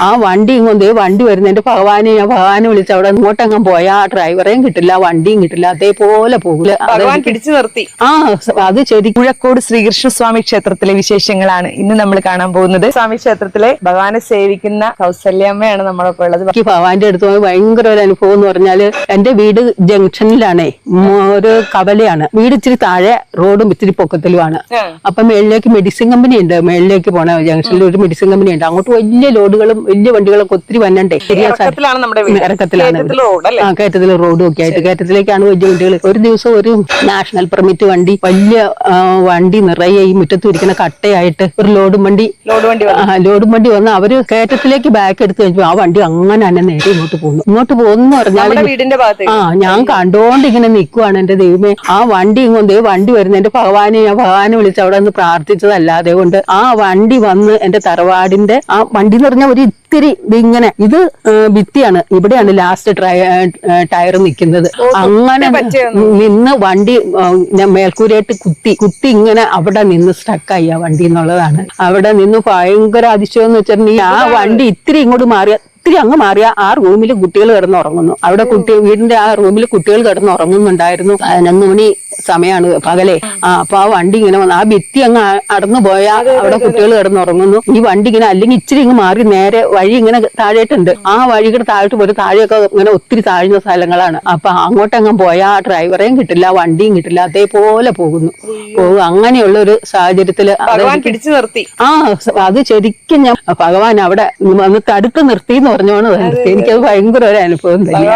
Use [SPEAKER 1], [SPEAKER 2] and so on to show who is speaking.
[SPEAKER 1] ആ വണ്ടി കൊണ്ട് വണ്ടി വരുന്നതിന്റെ ഭഗവാനെ വിളിച്ച് അവിടെ ഇങ്ങോട്ടെങ്ങും പോയാ ആ ഡ്രൈവറേയും കിട്ടില്ല, വണ്ടിയും കിട്ടില്ല, അതേപോലെ പോകില്ല.
[SPEAKER 2] ഭഗവാൻ പിടിച്ചു നിർത്തി.
[SPEAKER 1] അത് ശരി.
[SPEAKER 2] മുഴക്കോട് ശ്രീകൃഷ്ണസ്വാമി ക്ഷേത്രത്തിലെ വിശേഷങ്ങളാണ് ഇന്ന് നമ്മൾ കാണാൻ പോകുന്നത്. സ്വാമി ക്ഷേത്രത്തിലെ ഭഗവാനെ സേവിക്കുന്ന കൗസല്യമ്മയാണ് നമ്മളൊപ്പം ഉള്ളത്.
[SPEAKER 1] എനിക്ക് ഭഗവാന്റെ അടുത്ത് പോയി ഭയങ്കര ഒരു അനുഭവം എന്ന് പറഞ്ഞാല്, എന്റെ വീട് ജംഗ്ഷനിലാണേ, ഒരു കവലയാണ്. വീട് ഇച്ചിരി താഴെ, റോഡും ഇച്ചിരി പൊക്കത്തിലുമാണ്. അപ്പൊ മേളിലേക്ക് മെഡിസിൻ കമ്പനി ഉണ്ട്, മേളിലേക്ക് പോണ ജംഗ്ഷനിൽ ഒരു മെഡിസിൻ കമ്പനി ഉണ്ട്. അങ്ങോട്ട് വലിയ ലോഡുകളും വലിയ വണ്ടികളൊക്കെ ഒത്തിരി വന്നണ്ടേ. ഇറക്കത്തിലാണ് കയറ്റത്തില് റോഡും ഒക്കെ ആയിട്ട് കയറ്റത്തിലേക്കാണ് വലിയ വണ്ടികൾ. ഒരു ദിവസം ഒരു നാഷണൽ പെർമിറ്റ് വണ്ടി, വലിയ വണ്ടി നിറയെ ഈ മുറ്റത്ത് ഇരിക്കുന്ന കട്ടയായിട്ട് ഒരു ലോഡും വണ്ടി വന്ന് അവര് കയറ്റത്തിലേക്ക് ബാക്ക് എടുത്ത് കഴിഞ്ഞു. ആ വണ്ടി അങ്ങനെ തന്നെ നേരെ ഇങ്ങോട്ട് പോകുന്നു പറഞ്ഞാൽ ഞാൻ കണ്ടോണ്ട് ഇങ്ങനെ നിൽക്കുവാണ്. എന്റെ ദൈവമേ, ആ വണ്ടി കൊണ്ട് വണ്ടി വരുന്നതിന്റെ ഭഗവാനെ വിളിച്ച് അവിടെ നിന്ന് പ്രാർത്ഥിച്ചതല്ലാതെ കൊണ്ട് ആ വണ്ടി വന്ന് എന്റെ തറവാടിന്റെ ആ വണ്ടി എന്ന് പറഞ്ഞാൽ ഒരു ഇത്തിരി ഇങ്ങനെ, ഇത് ഭിത്തിയാണ്, ഇവിടെയാണ് ലാസ്റ്റ് ടയർ നിൽക്കുന്നത്. അങ്ങനെ നിന്ന് വണ്ടി മേൽക്കൂരയായിട്ട് കുത്തി ഇങ്ങനെ അവിടെ നിന്ന് സ്റ്റക്കായി ആ വണ്ടി എന്നുള്ളതാണ്. അവിടെ നിന്ന് ഭയങ്കര അതിശയം എന്ന് വെച്ചിട്ടുണ്ടെങ്കിൽ ആ വണ്ടി ഇത്തിരി ഇങ്ങോട്ട് ഇത്തിരി അങ്ങ് മാറിയ ആ റൂമിൽ കുട്ടികൾ കിടന്നുറങ്ങുന്നു. അവിടെ വീടിന്റെ ആ റൂമിൽ കുട്ടികൾ കിടന്നുറങ്ങുന്നുണ്ടായിരുന്നു. 11 മണി സമയമാണ് പകലെ. അപ്പൊ ആ വണ്ടി ഇങ്ങനെ വന്ന് ആ ഭിത്തി അങ്ങ് അടന്നു പോയാൽ അവിടെ കുട്ടികൾ കിടന്നുറങ്ങുന്നു. ഈ വണ്ടി ഇങ്ങനെ അല്ലെങ്കിൽ ഇച്ചിരി ഇങ്ങ് മാറി നേരെ വഴി ഇങ്ങനെ താഴേട്ടുണ്ട്. ആ വഴിയുടെ താഴോട്ട് പോയി താഴെയൊക്കെ ഇങ്ങനെ ഒത്തിരി താഴ്ന്ന സ്ഥലങ്ങളാണ്. അപ്പൊ അങ്ങോട്ടെങ്ങും പോയാൽ ആ ഡ്രൈവറേയും കിട്ടില്ല, വണ്ടിയും കിട്ടില്ല, അതേപോലെ പോകും. അങ്ങനെയുള്ള ഒരു സാഹചര്യത്തില്
[SPEAKER 2] പിടിച്ചു നിർത്തി.
[SPEAKER 1] അത് ശരിക്കും ഞാൻ ഭഗവാൻ അവിടെ വന്ന് തടുത്ത് നിർത്തി എന്ന് പറഞ്ഞോണ്ട് എനിക്കത് ഭയങ്കര ഒരു അനുഭവം തന്നെ.